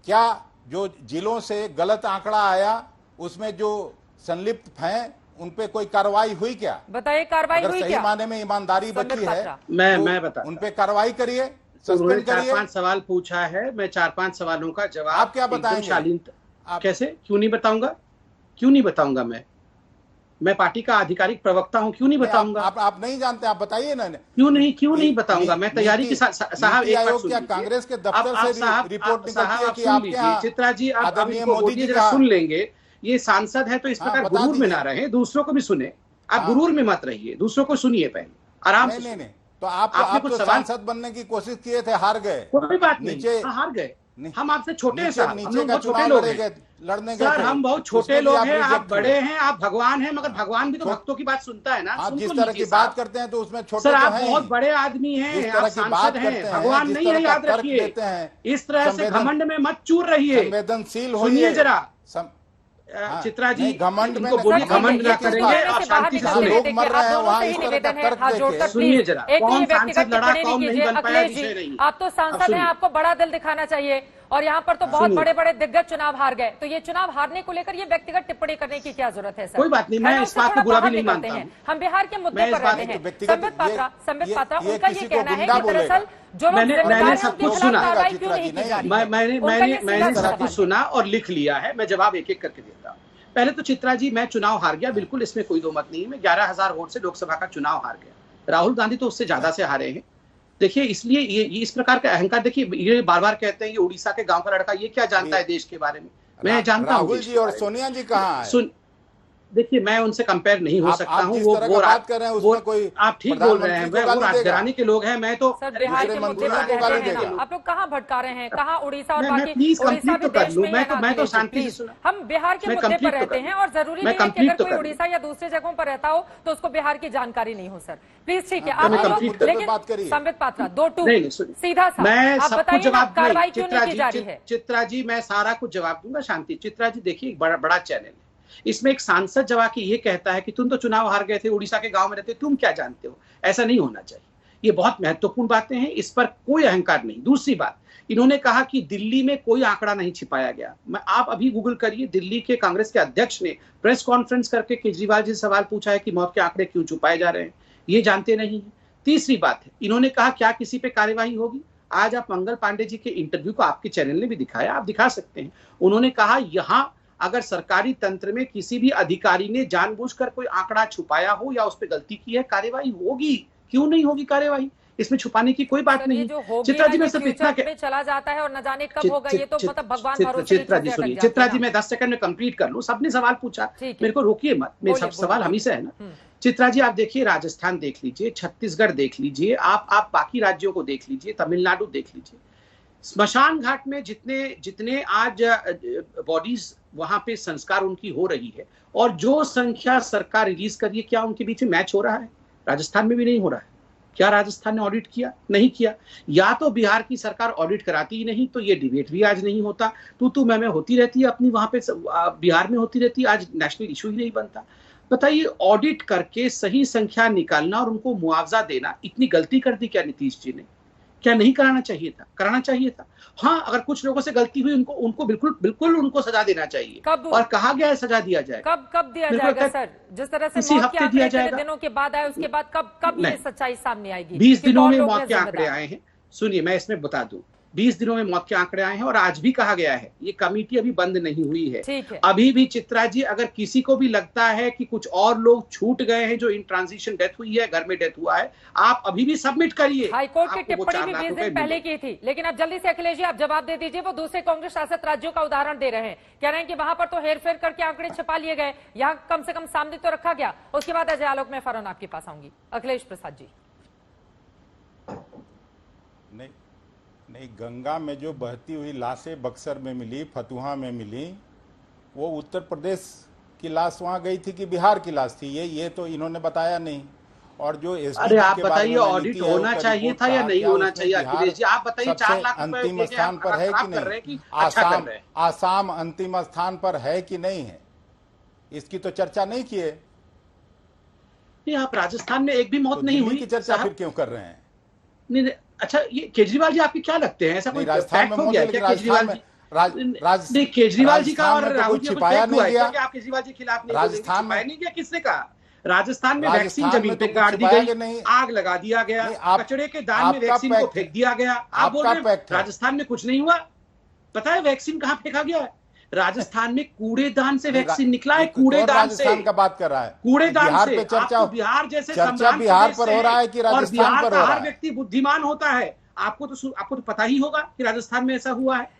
क्या जो जिलों से गलत आंकड़ा आया उसमें जो संलिप्त हैं उन पे कोई कार्रवाई हुई क्या? बताइए, कार्रवाई हुई अगर क्या? सही माने में ईमानदारी बची है मैं बता, उन पे कार्रवाई करिए, उन्होंने सस्पेंड करिए। 4-5 सवाल पूछा है, मैं 4-5 सवालों का जवाब आप क्या बताएंगे? एकदम शालीन आप कैसे, क्यों नहीं बताऊंगा, क्यों नहीं बताऊंगा? मैं पार्टी का आधिकारिक प्रवक्ता हूं, क्यों नहीं बताऊंगा? आप नहीं जानते, आप बताइए ना। क्यों नहीं बताऊंगा? मैं तैयारी के साथ। साहब एक बात सुन लीजिए, कांग्रेस के दफ्तर से रिपोर्ट निकलती है कि आपके यहाँ चित्रा जी, आप आदरणीय इनको मोदी जी जरा सुन लेंगे। ये सांसद है तो इस प्रकार गुरूर में ना रहे, दूसरों को भी सुने। आप गुरूर में मत रहिए, दूसरों को सुनिए पहले, आराम से। नहीं, तो आप तो सांसद बनने की कोशिश किए थे, हार गए। कोई बात नहीं, हार गए। हम आपसे छोटे हैं साहब, हम लोग बहुत छोटे लोग हैं, लड़ने सर हम बहुत छोटे लोग हैं, आप बड़े हैं, आप भगवान हैं, मगर भगवान भी तो भक्तों की बात सुनता है ना। आप जिस तरह की बात करते हैं तो उसमें छोटे सर, तो आप हैं, बहुत बड़े आदमी हैं, आप सांसद हैं, भगवान नहीं है, याद रखिए। इस तरह से घमंड में मत चूर रहिए, संवेदनशील सुनिए जरा। चित्रा जी, घमंड में बोलिए, घमंड ना करेंगे, आप शांति से सुनिए। लोग मर रहे हैं वहाँ, इस तरह का तर्क देके सुनिए जरा। कौन सांसद लड़ा, कौन नहीं बन पाया, विषय नहीं। आप तो सांसद हैं, आपको बड़ा दिल दिखाना चाहिए। और यहाँ पर तो बहुत बड़े बड़े दिग्गज चुनाव हार गए, तो ये चुनाव हारने को लेकर ये व्यक्तिगत टिप्पणी करने की क्या जरूरत है? सर कोई बात नहीं, मैं इस बात को बुरा भी नहीं मानता हूं। हम बिहार के मुद्दे पर रहते हैं। संबित पात्रा, उनका ये कहना है कि दरअसल जो मैंने सब कुछ सुना, मैंने सब सुना कुछ सुना और लिख लिया है। मैं जवाब एक एक करके देता हूँ। पहले तो चित्रा जी, मैं चुनाव हार गया, बिल्कुल इसमें कोई दो मत नहीं है। मैं 11,000 वोट से लोकसभा का चुनाव हार गया। राहुल गांधी तो उससे ज्यादा से हारे हैं। देखिए, इसलिए ये इस प्रकार का अहंकार, देखिए ये बार बार कहते हैं ये उड़ीसा के गांव का लड़का, ये क्या जानता है देश के बारे में? मैं जानता हूँ। राहुल जी और सोनिया जी कहाँ है? देखिए, मैं उनसे कंपेयर नहीं हो सकता हूँ। वो बात कर रहे हैं उसमें कोई, आप ठीक बोल रहे हैं, वो राजघराने के लोग हैं। मैं तो बिहार के मुद्दे पर रहते हैं ना। आप लोग कहाँ भटका रहे हैं, कहाँ उड़ीसा और बाकी प्लीज उड़ीसा कंप्लीट तो कर लूं। मैं तो शांति से सुना। हम बिहार के मुद्दे पर रहते हैं और जरूरी नहीं है कि अगर कोई उड़ीसा या दूसरे जगहों पर रहता हो तो उसको बिहार की जानकारी नहीं हो। सर प्लीज, ठीक है, आप लोग, लेकिन संबित पात्रा 2-2 सीधा सा मैं आप सबको जवाब, कार्रवाई क्यों नहीं की जा रही है? चित्रा जी, मैं सारा कुछ जवाब दूंगा, शांति। चित्रा जी देखिए, एक बड़ा चैनल है, इसमें एक सांसद जवाब की ये कहता है कि तुम तो चुनाव हार गए थे, उड़ीसा के गांव में रहते, तुम क्या जानते हो? ऐसा नहीं होना चाहिए। ये बहुत महत्वपूर्ण बातें हैं, इस पर कोई अहंकार नहीं। दूसरी बात, इन्होंने कहा कि दिल्ली में कोई आंकड़ा नहीं छिपाया गया। आप अभी गूगल करिए, दिल्ली के कांग्रेस के अध्यक्ष ने प्रेस कॉन्फ्रेंस करके केजरीवाल जी से सवाल पूछा है कि मौत के आंकड़े क्यों छुपाए जा रहे हैं, ये जानते नहीं है। तीसरी बात है, इन्होंने कहा क्या किसी पे कार्यवाही होगी? आज आप मंगल पांडे जी के इंटरव्यू को आपके चैनल ने भी दिखाया, आप दिखा सकते हैं। उन्होंने कहा यहां अगर सरकारी तंत्र में किसी भी अधिकारी ने जानबूझकर कोई आंकड़ा छुपाया हो या उस पर गलती की है, कार्यवाही होगी। क्यों नहीं होगी कार्यवाही? इसमें छुपाने की कोई बात नहीं। चित्रा जी, मैं सिर्फ इतना चला जाता है और न जाने कब होगा, ये तो मतलब भगवान भरोसे। चित्रा जी सुनिए, चित्रा जी मैं 10 सेकंड में कंप्लीट कर लूं। सबने सवाल पूछा, मेरे को रोकिए मत, मेरे सब सवाल हम ही से है ना। चित्रा जी, आप देखिए, राजस्थान देख लीजिए, छत्तीसगढ़ देख लीजिए, आप बाकी राज्यों को देख लीजिए, तमिलनाडु देख लीजिए। स्मशान घाट में जितने आज बॉडीज वहां पे संस्कार उनकी हो रही है और जो संख्या सरकार रिलीज कर रही है, क्या उनके बीच में मैच हो रहा है? राजस्थान में भी नहीं हो रहा है। क्या राजस्थान ने ऑडिट किया? नहीं किया। या तो बिहार की सरकार ऑडिट कराती ही नहीं, तो ये डिबेट भी आज नहीं होता। तू मैं होती रहती है अपनी, वहां पे बिहार में होती रहती है, आज नेशनल इशू ही नहीं बनता। बताइए, ऑडिट करके सही संख्या निकालना और उनको मुआवजा देना, इतनी गलती कर दी क्या नीतीश जी ने? क्या नहीं कराना चाहिए था? कराना चाहिए था। हाँ, अगर कुछ लोगों से गलती हुई, उनको बिल्कुल उनको सजा देना चाहिए। और कहा गया है सजा दिया जाए। कब दिया जाएगा सर? जिस तरह से इसी हफ्ते दिया जाएगा, दिनों के बाद आए, उसके बाद कब ये सच्चाई सामने आएगी? 20 दिनों में मौत के आंकड़े आए हैं। सुनिए, मैं इसमें बता दूं, 20 दिनों में मौत के आंकड़े आए हैं और आज भी कहा गया है ये कमेटी अभी बंद नहीं हुई है। अभी भी चित्रा जी, अगर किसी को भी लगता है कि कुछ और लोग छूट गए हैं जो इन ट्रांजिशन डेथ हुई है, घर में डेथ हुआ है, आप अभी भी सबमिट करिए। हाईकोर्ट की टिप्पणी भी 20 दिन पहले की थी, लेकिन अब जल्दी से अखिलेश जी आप जवाब दे दीजिए। वो दूसरे कांग्रेस शासित राज्यों का उदाहरण दे रहे हैं, कह रहे हैं कि वहां पर तो हेरफेर करके आंकड़े छिपा लिए गए, यहाँ कम से कम सामने तो रखा गया। उसके बाद अजय आलोक में फरौन आपके पास आऊंगी। अखिलेश प्रसाद जी। नहीं, गंगा में जो बहती हुई लाशें बक्सर में मिली, फतुहा में मिली, वो उत्तर प्रदेश की लाश वहां गई थी कि बिहार की लाश थी, ये तो इन्होंने बताया नहीं। और जो अरे आप बताइए, ऑडिट होना चाहिए था या नहीं होना चाहिए? अखिलेश जी आप बताइए, 4 लाख अंतिम स्थान पर है कि नहीं? आसाम अंतिम स्थान पर है कि नहीं है, इसकी तो चर्चा नहीं किए। आप राजस्थान में एक भी मौत नहीं हुई की चर्चा फिर क्यों कर रहे हैं? नहीं, अच्छा, ये केजरीवाल जी आपके क्या लगते हैं? ऐसा कोई फैक्ट हो गया क्या केजरीवाल जी? नहीं, केजरीवाल जी का और राजस्थान में तो राहुल कुछ जी छिपाया नहीं गया। क्या आप केजरीवाल जी के खिलाफ नहीं राजस्थान बोलेंगे? में नहीं गया, किसने कहा? राजस्थान में वैक्सीन राजस्थान जमीन में पे तो गाड़ कुछ दी छिपाया गई, नहीं। आग लगा दिया गया, नहीं, कचड़े के दान में आपका वैक्सीन को पैक्ट है। फेंक दिया गया। आप बोल आपका रहे हैं पैक्ट है। राजस्थान में कुछ नहीं हुआ? पता है वैक्सीन कहाँ फेंका गया है? राजस्थान में कूड़ेदान से वैक्सीन निकला है, कूड़ेदान से। राजस्थान का बात कर रहा है, कूड़ेदान बिहार से। पे चर्चा, आपको बिहार जैसे चर्चा संभ्रांत बिहार प्रदेश पर से हो रहा है कि और राजस्थान बिहार पर का हो रहा हर है? व्यक्ति बुद्धिमान होता है। आपको तो पता ही होगा कि राजस्थान में ऐसा हुआ है।